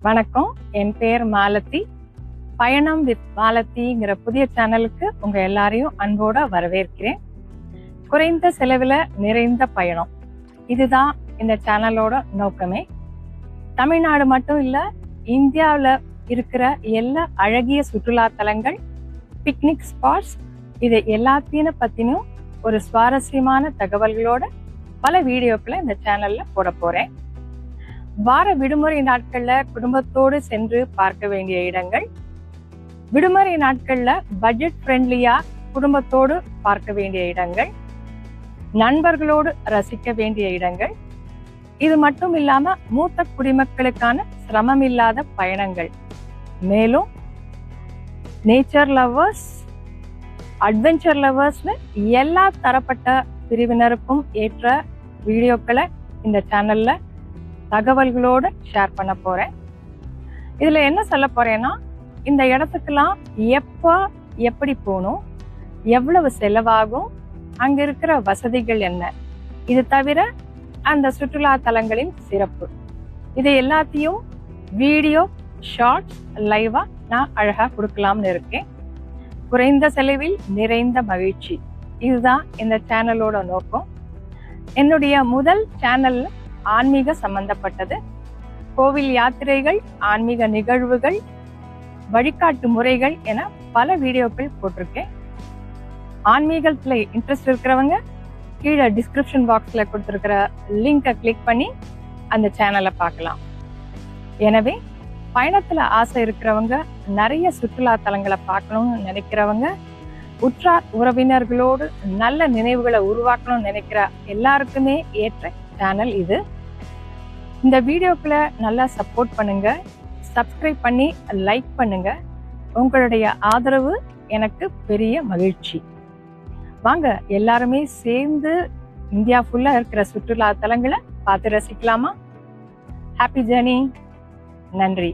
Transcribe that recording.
வணக்கம், என் பெயர் மாலதி. பயணம் வித் மாலதிங்கிற புதிய சேனலுக்கு உங்க எல்லாரையும் அன்போட வரவேற்கிறேன். குறைந்த செலவுல நிறைந்த பயணம், இதுதான் இந்த சேனலோட நோக்கமே. தமிழ்நாடு மட்டும் இல்ல, இந்தியாவில் இருக்கிற எல்லா அழகிய சுற்றுலா தலங்கள், பிக்னிக் ஸ்பாட்ஸ், இது எல்லாத்தையும் பத்தினும் ஒரு சுவாரஸ்யமான தகவல்களோட பல வீடியோக்களை இந்த சேனல்ல போட போறேன். வார விடுமுறை நாட்கள்ல குடும்பத்தோடு சென்று பார்க்க வேண்டிய இடங்கள், விடுமுறை நாட்கள்ல பட்ஜெட் ஃப்ரெண்ட்லியா குடும்பத்தோடு பார்க்க வேண்டிய இடங்கள், நண்பர்களோடு ரசிக்க வேண்டிய இடங்கள், இது மட்டும் இல்லாம மூத்த குடிமக்களுக்கான சிரமம் இல்லாத பயணங்கள், மேலும் நேச்சர் லவர்ஸ், அட்வென்ச்சர் லவர்ஸ்னு எல்லா தரப்பட்ட பிரிவினருக்கும் ஏற்ற வீடியோக்களை இந்த சேனல்ல தகவல்களோடு ஷேர் பண்ண போறேன். இதுல என்ன சொல்ல போறேன்னா, இந்த இடத்துக்கெல்லாம் எப்படி போகணும், எவ்வளவு செலவாகும், அங்க இருக்கிற வசதிகள் என்ன, இது தவிர அந்த சுற்றுலா தலங்களின் சிறப்பு, இது எல்லாத்தையும் வீடியோ ஷார்ட்ஸ் லைவா நான் அழகா கொடுக்கலாம்னு இருக்கேன். குறைந்த செலவில் நிறைந்த மகிழ்ச்சி, இதுதான் இந்த சேனலோட நோக்கம். என்னுடைய முதல் சேனல் ஆன்மீக சம்பந்தப்பட்டது. கோவில் யாத்திரைகள், ஆன்மீக நிகழ்வுகள், வழிகாட்டு முறைகள் என பல வீடியோக்கள் போட்டிருக்கேன். ஆன்மீகத்துல இன்ட்ரெஸ்ட் இருக்கிறவங்க கீழே டிஸ்கிரிப்ஷன் பாக்ஸ்ல கொடுத்திருக்கிற லிங்கை கிளிக் பண்ணி அந்த சேனலை பார்க்கலாம். எனவே பயணத்துல ஆசை இருக்கிறவங்க, நிறைய சுற்றுலா தலங்களை பார்க்கணும்னு நினைக்கிறவங்க, உற்றார் உறவினர்களோடு நல்ல நினைவுகளை உருவாக்கணும்னு நினைக்கிற எல்லாருக்குமே ஏற்ற சேனல் இது. இந்த வீடியோக்களை நல்லா சப்போர்ட் பண்ணுங்க, சப்ஸ்கிரைப் பண்ணி லைக் பண்ணுங்க. உங்களுடைய ஆதரவு எனக்கு பெரிய மகிழ்ச்சி. வாங்க எல்லாருமே சேர்ந்து இந்தியா ஃபுல்லா இருக்கிற சுற்றுலா தலங்களை பார்த்து ரசிக்கலாமா? Happy journey. நன்றி.